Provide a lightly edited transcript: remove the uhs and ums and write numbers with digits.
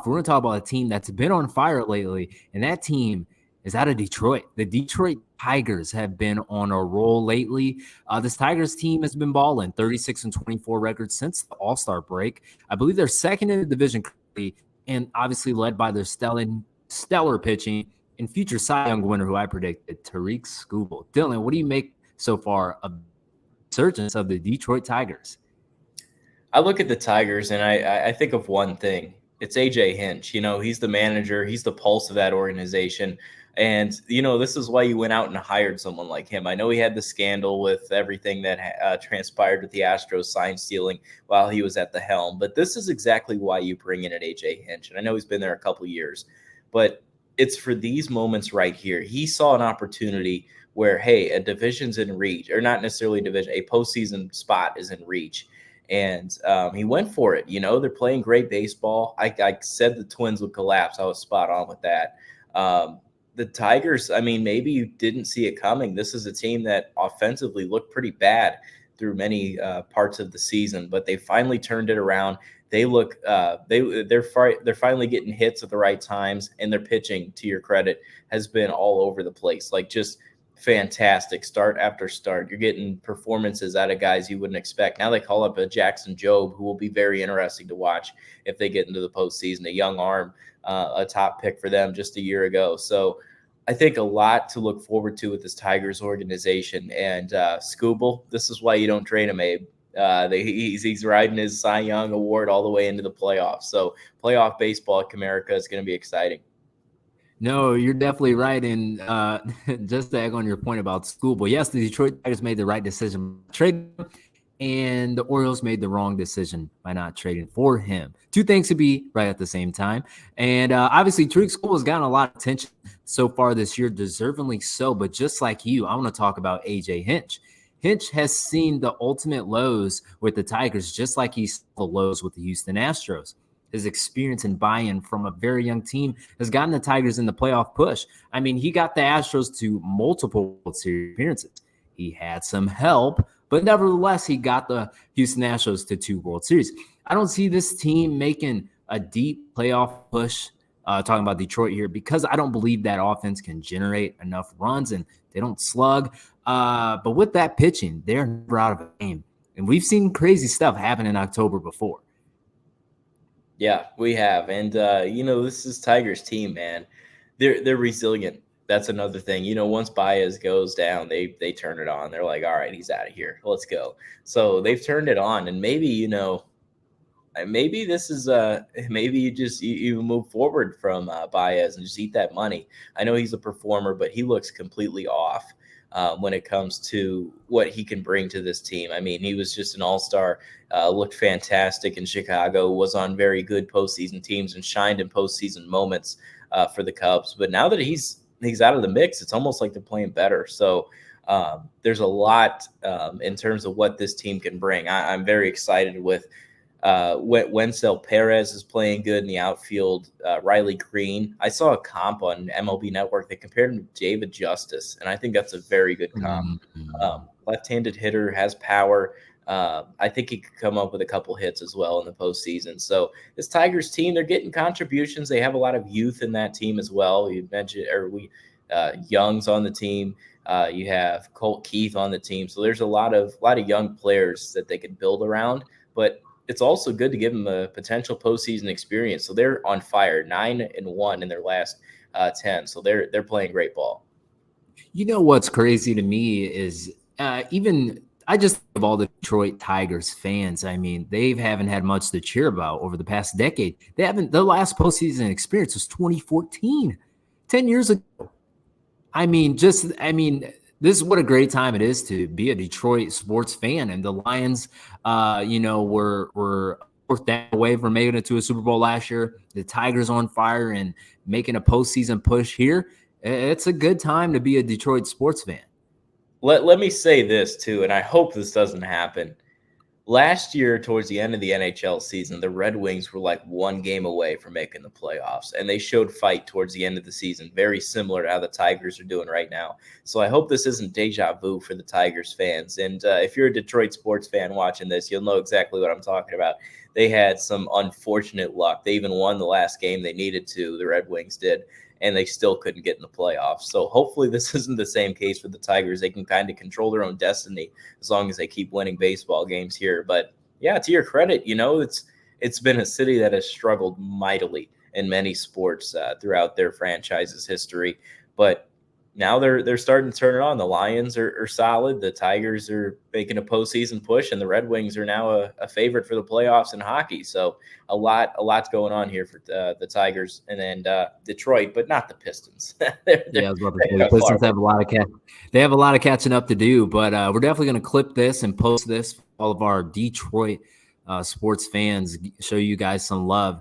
We're going to talk about a team that's been on fire lately, and that team is out of Detroit. The Detroit Tigers have been on a roll lately. This Tigers team has been balling, 36-24 records since the All-Star break. I believe they're second in the division currently, and obviously led by their stellar pitching and future Cy Young winner, who I predicted, Tariq Skubal. Dylan, what do you make so far of the resurgence of the Detroit Tigers? I look at the Tigers and I think of one thing. It's AJ Hinch. He's the manager. He's the pulse of that organization. And, this is why you went out and hired someone like him. I know he had the scandal with everything that transpired with the Astros sign stealing while he was at the helm. But this is exactly why you bring in an AJ Hinch. And I know he's been there a couple years. But it's for these moments right here. He saw an opportunity where, hey, a division's in reach. Or not necessarily a division. A postseason spot is in reach. And he went for it. They're playing great baseball. I said the Twins would collapse. I was spot on with that. The Tigers, maybe you didn't see it coming. This is a team that offensively looked pretty bad through many parts of the season, but they finally turned it around. They look they're finally getting hits at the right times, and their pitching, to your credit, has been all over the place. Like, just fantastic start after start. You're getting performances out of guys you wouldn't expect. Now they call up a Jackson Jobe, who will be very interesting to watch if they get into the postseason. A young arm, a top pick for them just a year ago. So I think a lot to look forward to with this Tigers organization. And Skubal, this is why you don't trade him, Abe. He's riding his Cy Young award all the way into the playoffs. So playoff baseball at Comerica is going to be exciting. No, you're definitely right. And just to echo on your point about Skubal, yes, the Detroit Tigers made the right decision trading him, and the Orioles made the wrong decision by not trading for him. Two things to be right at the same time. And obviously, Tariq Skubal has gotten a lot of attention so far this year, deservingly so. But just like you, I want to talk about AJ Hinch. Hinch has seen the ultimate lows with the Tigers, just like he saw the lows with the Houston Astros. His experience and buy-in from a very young team has gotten the Tigers in the playoff push. He got the Astros to multiple World Series appearances. He had some help, but nevertheless, he got the Houston Astros to 2 World Series. I don't see this team making a deep playoff push, talking about Detroit here, because I don't believe that offense can generate enough runs, and they don't slug. But with that pitching, they're never out of a game. And we've seen crazy stuff happen in October before. Yeah, we have. And, this is Tigers team, man. They're resilient. That's another thing. Once Baez goes down, they turn it on. They're like, all right, he's out of here. Let's go. So they've turned it on. And maybe, maybe this is maybe you move forward from Baez and just eat that money. I know he's a performer, but he looks completely off when it comes to what he can bring to this team. He was just an all-star, looked fantastic in Chicago, was on very good postseason teams and shined in postseason moments for the Cubs. But now that he's out of the mix, it's almost like they're playing better. So there's a lot in terms of what this team can bring. I'm very excited with Wencel Perez is playing good in the outfield. Riley Green. I saw a comp on MLB Network that compared him to David Justice, and I think that's a very good comp. Left-handed hitter, has power. I think he could come up with a couple hits as well in the postseason. So this Tigers team, they're getting contributions. They have a lot of youth in that team as well. You mentioned, Young's on the team. You have Colt Keith on the team. So there's a lot of young players that they can build around. But it's also good to give them a potential postseason experience. So they're on fire, 9-1 in their last 10. So they're playing great ball. What's crazy to me is even I just of all the Detroit Tigers fans. They haven't had much to cheer about over the past decade. Their last postseason experience was 2014, 10 years ago. This is what a great time it is to be a Detroit sports fan. And the Lions, were that way from making it to a Super Bowl last year. The Tigers on fire and making a postseason push here. It's a good time to be a Detroit sports fan. Let me say this too, and I hope this doesn't happen. Last year, towards the end of the NHL season, the Red Wings were like 1 game away from making the playoffs, and they showed fight towards the end of the season, very similar to how the Tigers are doing right now. So I hope this isn't deja vu for the Tigers fans. And if you're a Detroit sports fan watching this, you'll know exactly what I'm talking about. they had some unfortunate luck. They even won the last game they needed to, the Red Wings did, and they still couldn't get in the playoffs. So hopefully this isn't the same case for the Tigers. They can kind of control their own destiny as long as they keep winning baseball games here. But yeah, to your credit, it's been a city that has struggled mightily in many sports throughout their franchise's history. But now they're starting to turn it on. The Lions are solid. The Tigers are making a postseason push, and the Red Wings are now a favorite for the playoffs in hockey. So a lot's going on here for the Tigers, and then Detroit, but not the Pistons. Yeah, I was about to say, the Pistons have a lot of they have a lot of catching up to do, but we're definitely going to clip this and post this for all of our Detroit sports fans, show you guys some love.